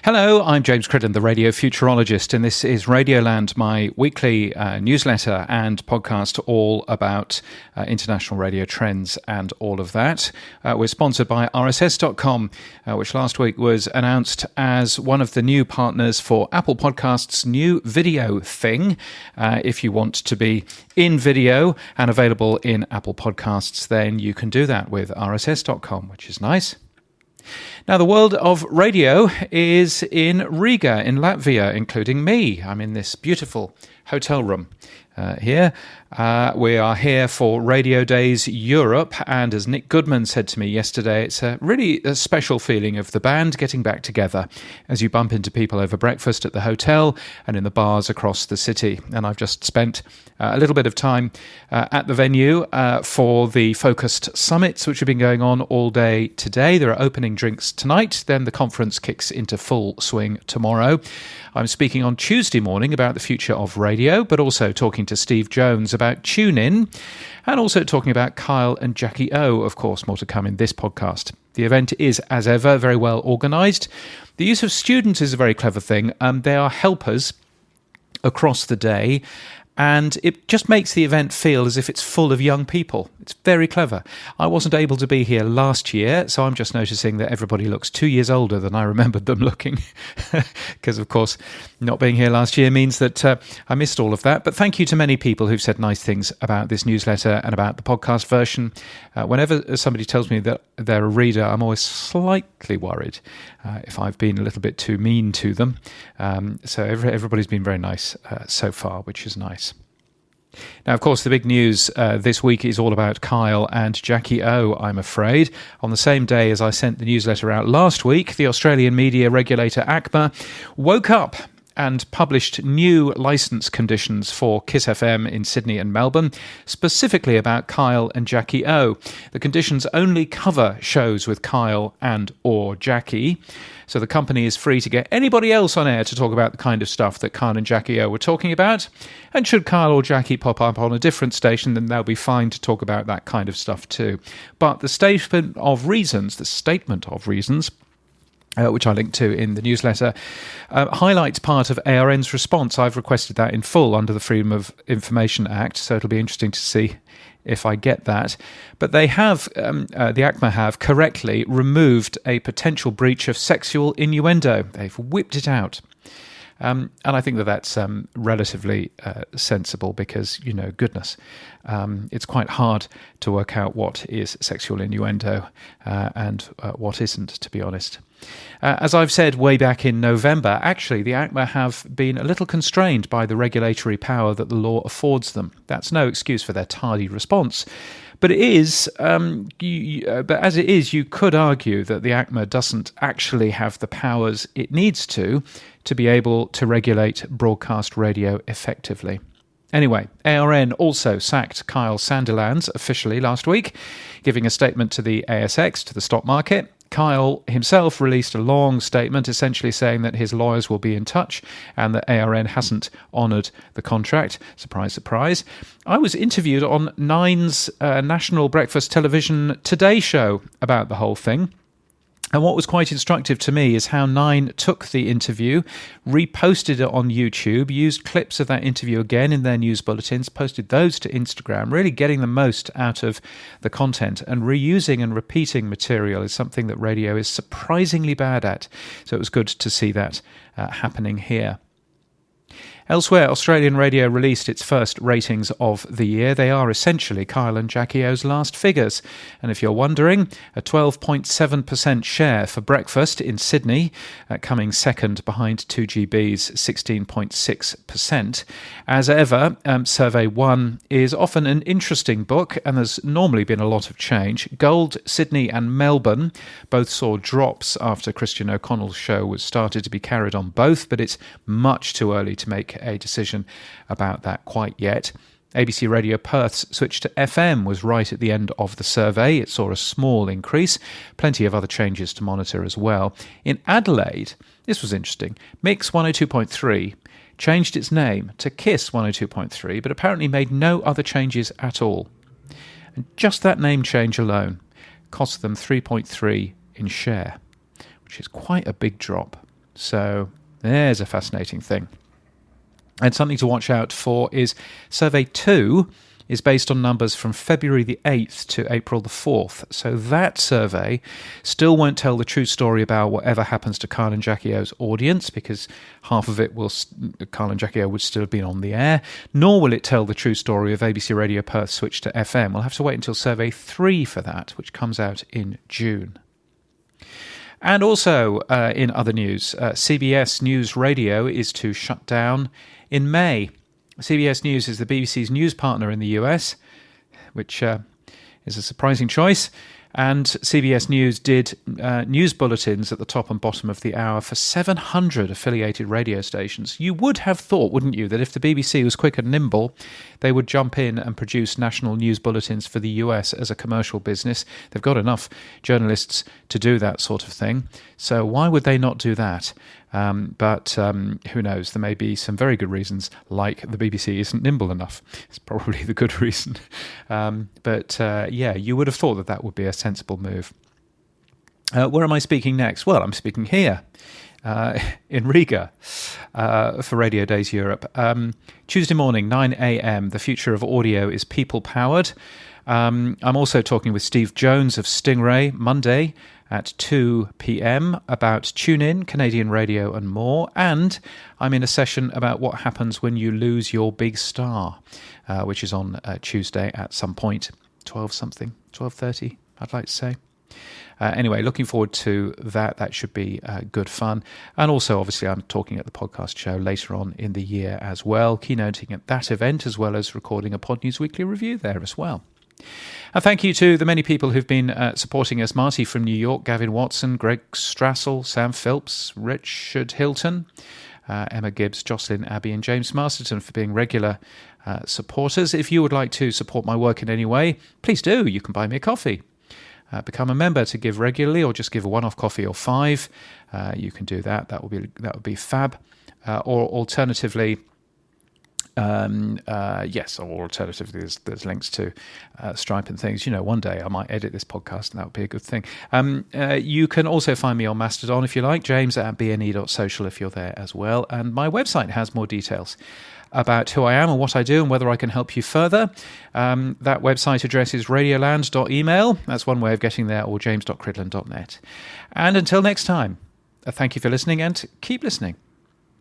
Hello, I'm James Cridden, the radio futurologist, and this is Radioland, my weekly newsletter and podcast all about international radio trends and all of that. We're sponsored by RSS.com, which last week was announced as one of the new partners for Apple Podcasts' new video thing. If you want to be in video and available in Apple Podcasts, then you can do that with RSS.com, which is nice. Now, the world of radio is in Riga, in Latvia, including me. I'm in this beautiful hotel room here. We are here for Radiodays Europe, and as Nick Goodman said to me yesterday, it's really a special feeling of the band getting back together as you bump into people over breakfast at the hotel and in the bars across the city. And I've just spent a little bit of time at the venue for the focused summits, which have been going on all day today. There are opening drinks tonight, then the conference kicks into full swing tomorrow. I'm speaking on Tuesday morning about the future of radio, but also talking to Steve Jones about TuneIn, and also talking about Kyle and Jackie O, of course, more to come in this podcast. The event is, as ever, very well organised. The use of students is a very clever thing. They are helpers across the day, and it just makes the event feel as if it's full of young people. It's very clever. I wasn't able to be here last year, so I'm just noticing that everybody looks 2 years older than I remembered them looking. Because, of course, not being here last year means that I missed all of that. But thank you to many people who've said nice things about this newsletter and about the podcast version. Whenever somebody tells me that they're a reader, I'm always slightly worried if I've been a little bit too mean to them. So everybody's been very nice so far, which is nice. Now, of course, the big news this week is all about Kyle and Jackie O, I'm afraid. On the same day as I sent the newsletter out last week, the Australian media regulator ACMA woke up and published new licence conditions for Kiss FM in Sydney and Melbourne, specifically about Kyle and Jackie O. The conditions only cover shows with Kyle and or Jackie, so the company is free to get anybody else on air to talk about the kind of stuff that Kyle and Jackie O were talking about. And should Kyle or Jackie pop up on a different station, then they'll be fine to talk about that kind of stuff too. But the statement of reasons, which I linked to in the newsletter, highlights part of ARN's response. I've requested that in full under the Freedom of Information Act, so it'll be interesting to see if I get that. But they have, the ACMA have, correctly removed a potential breach of sexual innuendo. They've whipped it out. And I think that that's relatively sensible because, goodness, it's quite hard to work out what is sexual innuendo and what isn't, to be honest. As I've said way back in November, actually, the ACMA have been a little constrained by the regulatory power that the law affords them. That's no excuse for their tardy response. But it is, but as it is, you could argue that the ACMA doesn't actually have the powers it needs to be able to regulate broadcast radio effectively. Anyway, ARN also sacked Kyle Sandilands officially last week, giving a statement to the ASX, to the stock market. Kyle himself released a long statement essentially saying that his lawyers will be in touch and that ARN hasn't honoured the contract. Surprise, surprise. I was interviewed on Nine's national breakfast television Today show about the whole thing. And what was quite instructive to me is how Nine took the interview, reposted it on YouTube, used clips of that interview again in their news bulletins, posted those to Instagram, really getting the most out of the content. And reusing and repeating material is something that radio is surprisingly bad at. So it was good to see that happening here. Elsewhere, Australian radio released its first ratings of the year. They are essentially Kyle and Jackie O's last figures. And if you're wondering, a 12.7% share for breakfast in Sydney, coming second behind 2GB's 16.6%. As ever, Survey 1 is often an interesting book, and there's normally been a lot of change. Gold, Sydney and Melbourne both saw drops after Christian O'Connell's show was started to be carried on both, but it's much too early to make a decision about that quite yet. ABC Radio Perth's switch to FM was right at the end of the survey. It saw a small increase, plenty of other changes to monitor as well. In Adelaide, this was interesting, Mix 102.3 changed its name to Kiss 102.3, but apparently made no other changes at all. And just that name change alone cost them 3.3 in share, which is quite a big drop. So there's a fascinating thing. And something to watch out for is Survey 2 is based on numbers from February the 8th to April the 4th. So that survey still won't tell the true story about whatever happens to Kyle and Jackie O's audience, because half of it Kyle and Jackie O would still have been on the air, nor will it tell the true story of ABC Radio Perth's switch to FM. We'll have to wait until Survey 3 for that, which comes out in June. And also, in other news, CBS News Radio is to shut down in May. CBS News is the BBC's news partner in the US, which is a surprising choice. And CBS News did news bulletins at the top and bottom of the hour for 700 affiliated radio stations. You would have thought, wouldn't you, that if the BBC was quick and nimble, they would jump in and produce national news bulletins for the US as a commercial business. They've got enough journalists to do that sort of thing. So why would they not do that? But who knows? There may be some very good reasons, like the BBC isn't nimble enough. It's probably the good reason. But you would have thought that would be a sensible move. Where am I speaking next? Well, I'm speaking here in Riga for Radiodays Europe. Tuesday morning, 9 a.m. The future of audio is people-powered. I'm also talking with Steve Jones of Stingray Monday at 2 p.m. about TuneIn, Canadian radio and more. And I'm in a session about what happens when you lose your big star, which is on Tuesday at some point, 12:30, I'd like to say. Anyway, looking forward to that. That should be good fun. And also, obviously, I'm talking at the podcast show later on in the year as well, keynoting at that event, as well as recording a Pod News Weekly review there as well. And thank you to the many people who've been supporting us. Marty from New York, Gavin Watson, Greg Strassel, Sam Philps, Richard Hilton, Emma Gibbs, Jocelyn Abbey and James Masterton for being regular supporters. If you would like to support my work in any way, please do. You can buy me a coffee. Become a member to give regularly, or just give a one-off coffee or $5. You can do that. That would be fab. Or alternatively, there's links to Stripe and things. One day I might edit this podcast and that would be a good thing. You can also find me on Mastodon if you like, james@bne.social if you're there as well. And my website has more details about who I am and what I do and whether I can help you further. That website address is radioland.email. That's one way of getting there, or james.cridland.net. And until next time, thank you for listening and keep listening.